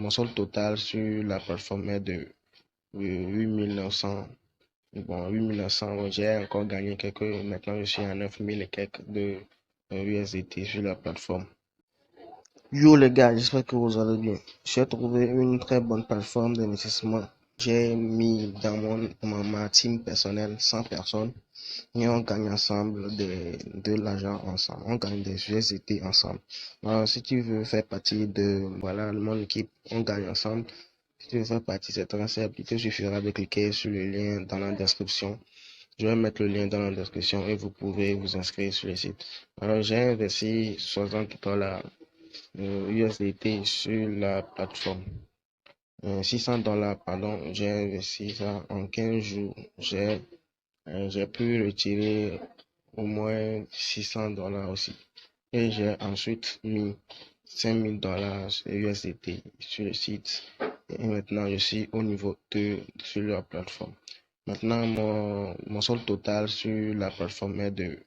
mon solde total sur la plateforme est de 8900. Bon, 8900, bon, j'ai encore gagné quelques. Maintenant, je suis à 9000 et quelques de USDT sur la plateforme. Yo les gars, j'espère que vous allez bien. J'ai trouvé une très bonne plateforme d'investissement. J'ai mis dans ma team personnelle 100 personnes et on gagne ensemble de l'argent ensemble. On gagne des USDT ensemble. Alors, si tu veux faire partie de mon équipe, on gagne ensemble. Si tu veux faire partie de cette recette, il te suffira de cliquer sur le lien dans la description. Je vais mettre le lien dans la description et vous pouvez vous inscrire sur le site. Alors, j'ai investi 60 $ USDT sur la plateforme. 600 $, pardon, j'ai investi ça en 15 jours. J'ai pu retirer au moins 600 $ aussi. Et j'ai ensuite mis 5000 $ USDT sur le site. Et maintenant, je suis au niveau 2 sur la plateforme. Maintenant, mon solde total sur la plateforme est de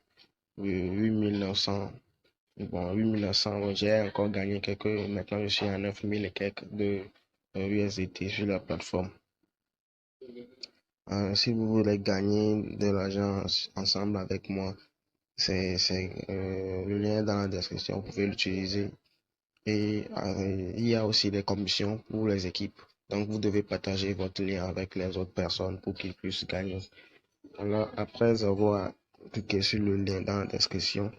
8900. Bon, 8900, j'ai encore gagné quelques. Maintenant, je suis à 9000 et quelques de USDT sur la plateforme. Si vous voulez gagner de l'argent ensemble avec moi, c'est le lien dans la description, vous pouvez l'utiliser. Et il y a aussi des commissions pour les équipes. Donc, vous devez partager votre lien avec les autres personnes pour qu'ils puissent gagner. Alors, après avoir cliqué sur le lien dans la description,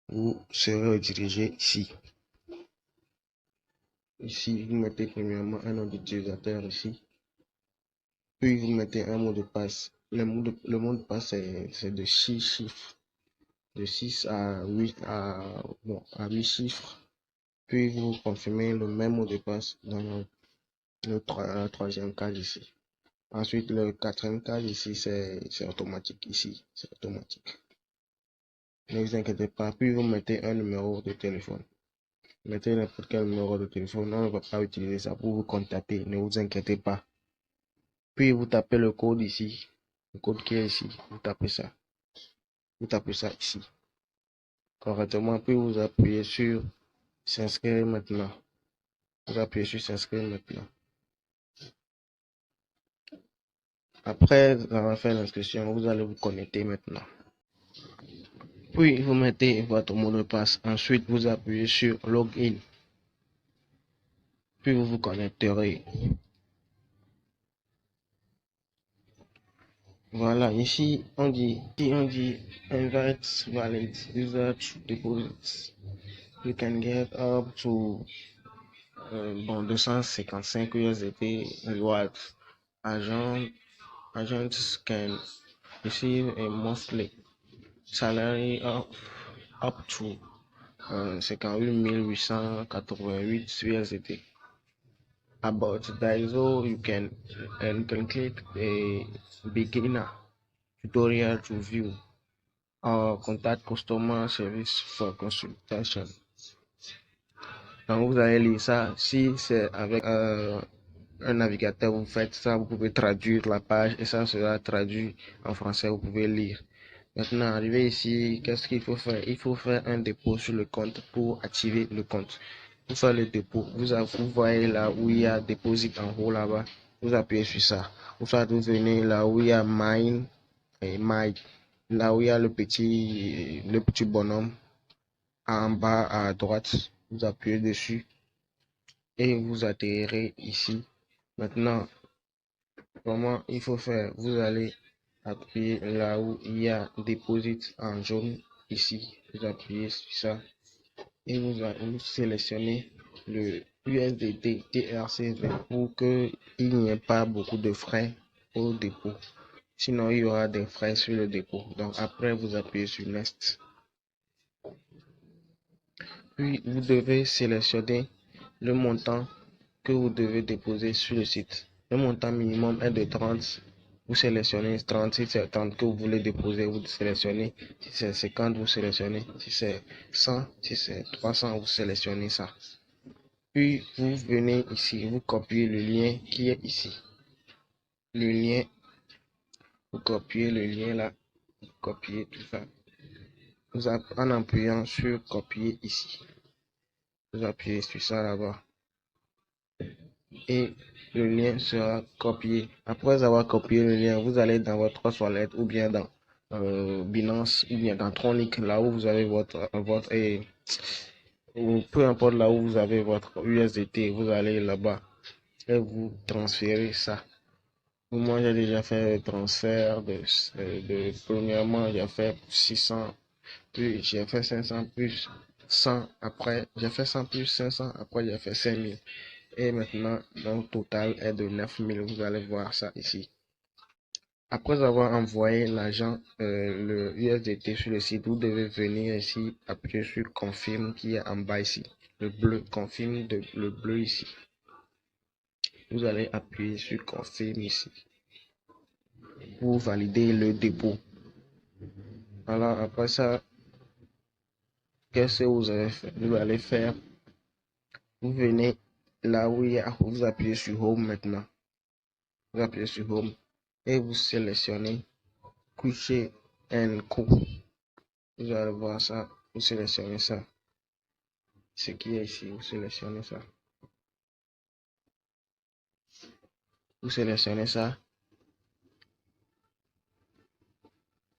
vous serez redirigé ici. Ici, vous mettez premièrement un nom d'utilisateur ici. Puis, vous mettez un mot de passe. Le mot de passe, c'est de 6 chiffres. De 6 à 8, à 8 chiffres. Puis, vous confirmez le même mot de passe dans la troisième case ici. Ensuite, le quatrième case ici, c'est automatique. Ici, c'est automatique. Ne vous inquiétez pas. Puis, vous mettez un numéro de téléphone. Mettez n'importe quel numéro de téléphone. On ne va pas utiliser ça pour vous contacter. Ne vous inquiétez pas. Puis, vous tapez le code ici. Le code qui est ici. Vous tapez ça. Vous tapez ça ici. Correctement. Puis, vous appuyez sur s'inscrire maintenant. Vous appuyez sur s'inscrire maintenant. Après avoir fait l'inscription, vous allez vous connecter maintenant. Puis, vous mettez votre mot de passe. Ensuite, vous appuyez sur Login. Puis, vous vous connecterez. Voilà, ici, on dit invite valid user to deposit. You can get up to 255 USDT rewards. Agents can receive a monthly salary of up to 58 888 USDT. About Daiso, you can click the beginner tutorial to view or contact customer service for consultation. Donc vous allez lire ça. Si c'est avec un navigateur, vous faites ça, vous pouvez traduire la page et ça sera traduit en français, vous pouvez lire. Maintenant, arrivé ici, qu'est-ce qu'il faut faire? Il faut faire un dépôt sur le compte pour activer le compte. Pour faire le dépôt, vous voyez là où il y a Deposit en haut là-bas. Vous appuyez sur ça. Vous venez là où il y a Mine et My. Là où il y a le petit bonhomme en bas à droite. Vous appuyez dessus et vous atterrirez ici. Maintenant, comment il faut faire? Vous allez appuyer là où il y a Deposit en jaune ici. Vous appuyez sur ça et vous sélectionnez le USDT TRC20 pour qu'il n'y ait pas beaucoup de frais au dépôt. Sinon, il y aura des frais sur le dépôt. Donc, après, vous appuyez sur Next. Puis, vous devez sélectionner le montant que vous devez déposer sur le site. Le montant minimum est de 30. Vous sélectionnez 30. Si c'est 30 que vous voulez déposer, vous sélectionnez. Si c'est 50, vous sélectionnez. Si c'est 100, si c'est 300, vous sélectionnez ça. Puis, vous venez ici, vous copiez le lien qui est ici. Le lien, vous copiez le lien là, vous copiez tout ça. En appuyant sur copier ici. Vous appuyez sur ça là-bas. et le lien sera copié. Après avoir copié le lien, vous allez dans votre wallet ou bien dans Binance ou bien dans Tronic, là où vous avez votre ou peu importe là où vous avez votre USDT, vous allez là-bas et vous transférez ça. Moi, j'ai déjà fait le transfert premièrement, j'ai fait 600, puis j'ai fait 500 plus 100, après j'ai fait 100 plus 500, après j'ai fait 5000. Et maintenant, mon total est de 9000. Vous allez voir ça ici. Après avoir envoyé l'argent, le USDT sur le site, vous devez venir ici, appuyer sur confirme qui est en bas ici. Le bleu, confirme le bleu ici. Vous allez appuyer sur confirme ici pour valider le dépôt. Alors après ça, qu'est-ce que vous allez faire? Vous allez faire, vous venez là où il y a, vous appuyez sur Home maintenant. Vous appuyez sur Home et vous sélectionnez Coucher and Co. Vous allez voir ça, vous sélectionnez ça. Ce qui est ici, vous sélectionnez ça. Vous sélectionnez ça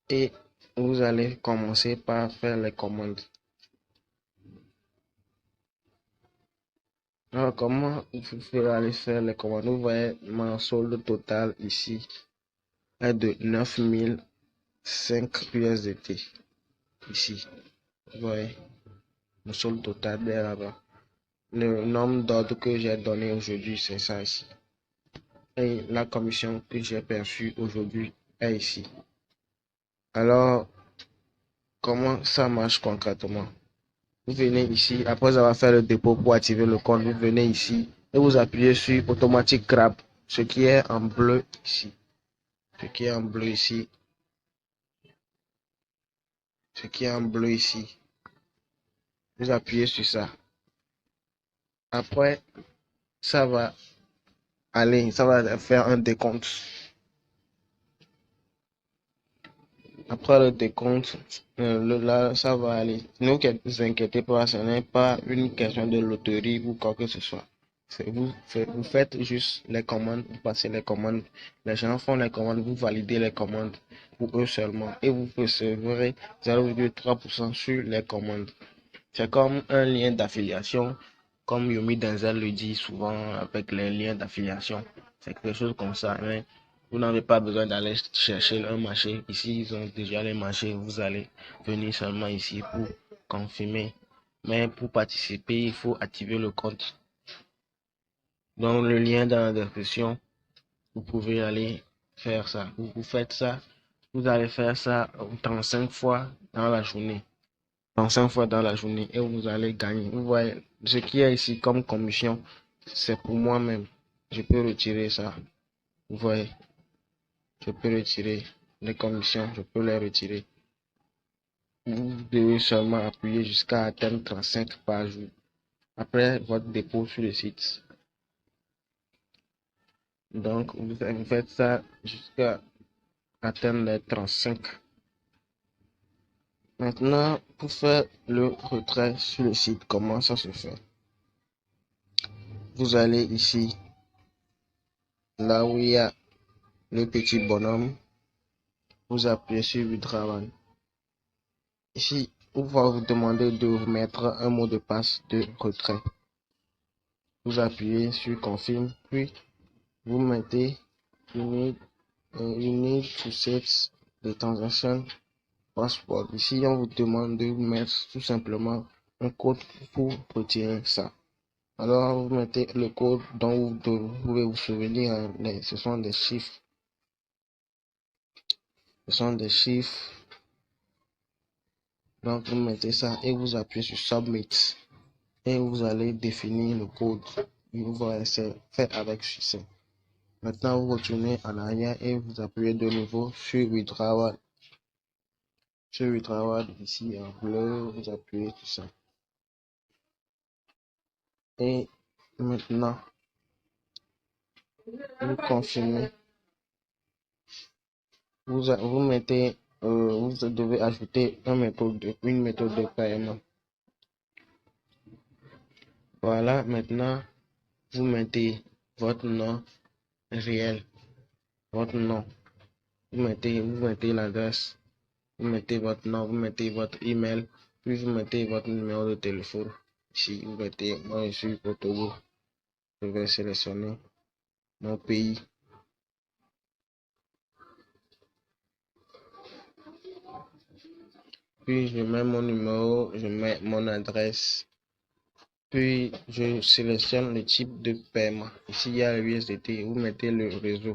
et vous allez commencer par faire les commandes. Alors, comment vous allez faire les commandes? Vous voyez, mon solde total ici est de 9005 USDT. Ici, vous voyez, mon solde total est là-bas. Le nombre d'ordres que j'ai donné aujourd'hui, c'est ça ici. Et la commission que j'ai perçue aujourd'hui est ici. Alors, comment ça marche concrètement? Vous venez ici, après avoir fait le dépôt pour activer le compte, vous venez ici et vous appuyez sur Automatic Grab, ce qui est en bleu ici. Ce qui est en bleu ici. Ce qui est en bleu ici. Vous appuyez sur ça. Après, ça va aller, ça va faire un décompte. Après le décompte, là, ça va aller. Ne vous inquiétez pas, ce n'est pas une question de loterie ou quoi que ce soit. Vous faites juste les commandes, vous passez les commandes. Les gens font les commandes, vous validez les commandes pour eux seulement. Et vous recevrez 0,3% sur les commandes. C'est comme un lien d'affiliation, comme Yomi Denzel le dit souvent avec les liens d'affiliation. C'est quelque chose comme ça, mais vous n'avez pas besoin d'aller chercher un marché. Ici, ils ont déjà les marchés. Vous allez venir seulement ici pour confirmer. Mais pour participer, il faut activer le compte. Dans le lien dans la description, vous pouvez aller faire ça. Vous faites ça. Vous allez faire ça 35 fois dans la journée. 5 fois dans la journée et vous allez gagner. Vous voyez, ce qui est ici comme commission, c'est pour moi-même. Je peux retirer ça. Vous voyez, je peux retirer les commissions, je peux les retirer. Vous devez seulement appuyer jusqu'à atteindre 35 par jour après votre dépôt sur le site. Donc, vous faites ça jusqu'à atteindre les 35. Maintenant, pour faire le retrait sur le site, comment ça se fait? Vous allez ici, là où il y a le petit bonhomme, vous appuyez sur Withdrawal. Ici, on va vous demander de vous mettre un mot de passe de retrait. Vous appuyez sur Confirme, puis vous mettez You need to set the transaction password. Ici, on vous demande de mettre tout simplement un code pour retirer ça. Alors, vous mettez le code dont vous pouvez vous souvenir. Ce sont des chiffres. Ce sont des chiffres. Donc, vous mettez ça et vous appuyez sur Submit. Et vous allez définir le code. Vous voyez, c'est fait avec succès. Maintenant, vous retournez en arrière et vous appuyez de nouveau sur Withdrawal. Sur Withdrawal, ici en bleu, vous appuyez tout ça. Et maintenant, vous confirmez. Vous mettez, vous devez ajouter une méthode de paiement. Voilà, maintenant, vous mettez votre nom réel, votre nom, vous mettez l'adresse, vous mettez votre nom, vous mettez votre email, puis vous mettez votre numéro de téléphone. Ici, vous mettez, moi je suis au Togo, je vais sélectionner mon pays. Puis je mets mon numéro, je mets mon adresse. Puis je sélectionne le type de paiement. Ici, il y a le USDT. Vous mettez le réseau.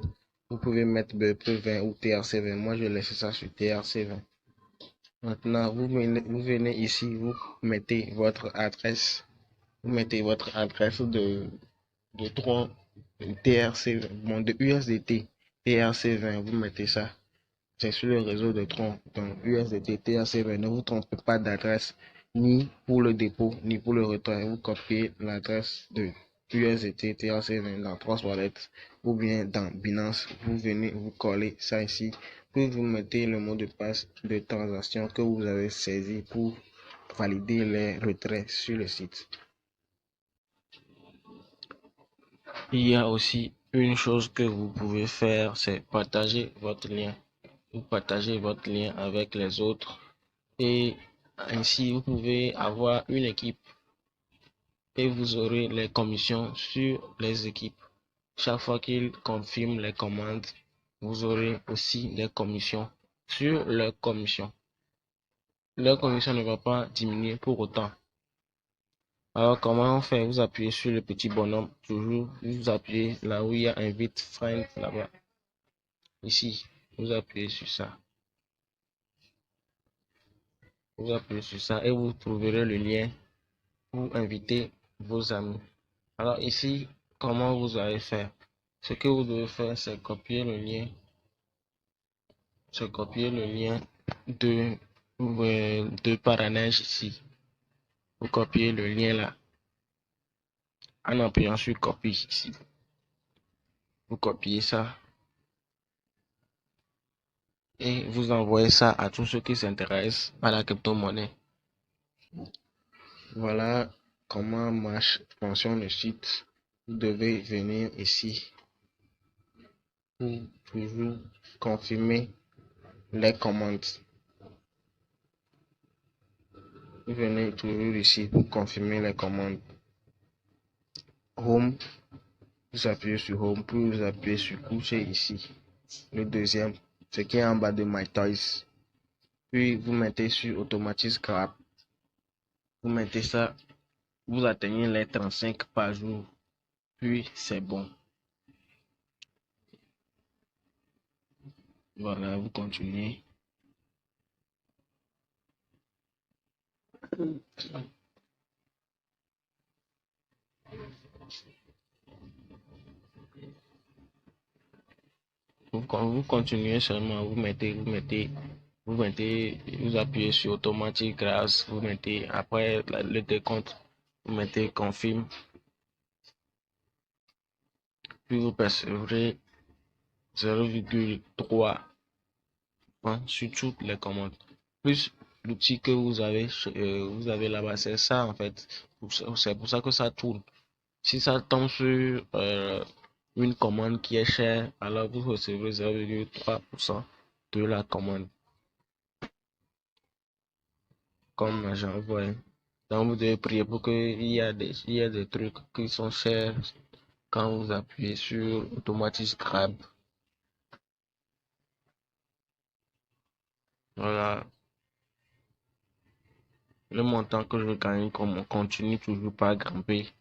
Vous pouvez mettre BP20 ou TRC20. Moi, je laisse ça sur TRC20. Maintenant, vous venez ici, vous mettez votre adresse. Vous mettez votre adresse de Tron TRC20, bon, de USDT TRC20. Vous mettez ça. C'est sur le réseau de Tron. Donc, USDT TRC20. Ne vous trompez pas d'adresse ni pour le dépôt, ni pour le retrait. Vous copiez l'adresse de USDT TRC20 dans Trust Wallet ou bien dans Binance. Vous venez, vous collez ça ici. Puis vous mettez le mot de passe de transaction que vous avez saisi pour valider les retraits sur le site. Il y a aussi une chose que vous pouvez faire, c'est partager votre lien. Vous partagez votre lien avec les autres et ainsi vous pouvez avoir une équipe et vous aurez les commissions sur les équipes. Chaque fois qu'ils confirment les commandes, vous aurez aussi des commissions sur leurs commissions. Leur commission ne va pas diminuer pour autant. Alors comment on fait? Vous appuyez sur le petit bonhomme, toujours vous appuyez là où il y a Invite Friend là-bas. Ici, vous appuyez sur ça. Vous appuyez sur ça et vous trouverez le lien pour inviter vos amis. Alors ici, comment vous allez faire? Ce que vous devez faire, c'est copier le lien. C'est copier le lien de parrainage ici. Vous copiez le lien là. En appuyant sur copie ici. Vous copiez ça. Et vous envoyez ça à tous ceux qui s'intéressent à la crypto-monnaie. Voilà comment fonctionne le site. Vous devez venir ici pour toujours confirmer les commandes. Vous venez toujours ici pour confirmer les commandes. Home, vous appuyez sur Home, puis vous appuyez sur coucher ici. Le deuxième, ce qui est en bas de My Toys. Puis vous mettez sur Automatic Scrap. Vous mettez ça, vous atteignez les 35 par jour. Puis c'est bon. Voilà, vous continuez. Vous continuez seulement, vous appuyez sur automatique grâce, vous mettez après le décompte, vous mettez confirme, puis vous percevrez 0,3 sur toutes les commandes. Plus l'outil que vous avez là-bas, c'est ça en fait. C'est pour ça que ça tourne. Si ça tombe sur une commande qui est chère, alors vous recevrez 0,3% de la commande. Comme l'argent, vous voyez. Donc vous devez prier pour qu'il y a des trucs qui sont chers quand vous appuyez sur Automatic Scrap. Voilà. Le montant que je gagne, comme on continue toujours par grimper.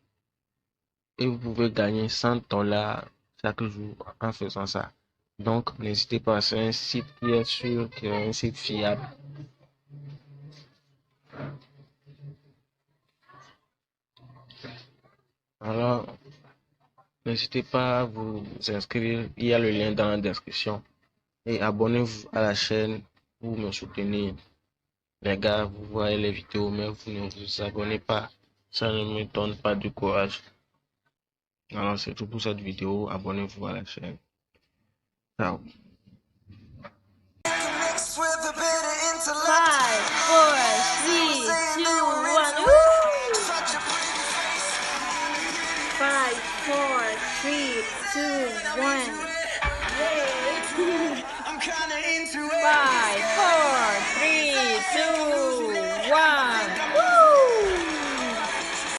Et vous pouvez gagner $100 chaque jour en faisant ça. Donc, n'hésitez pas, c'est un site qui est sûr, qui est un site fiable. Alors, n'hésitez pas à vous inscrire, il y a le lien dans la description. Et abonnez-vous à la chaîne pour me soutenir. Les gars, vous voyez les vidéos, mais vous ne vous abonnez pas. Ça ne me donne pas du courage. Alors, c'est tout pour cette vidéo. Abonnez-vous à la chaîne. Ciao. 5, 4, 3, 2, 1. 5, 4, 3, 2, 1. Yay! 5, 4, 3, 2,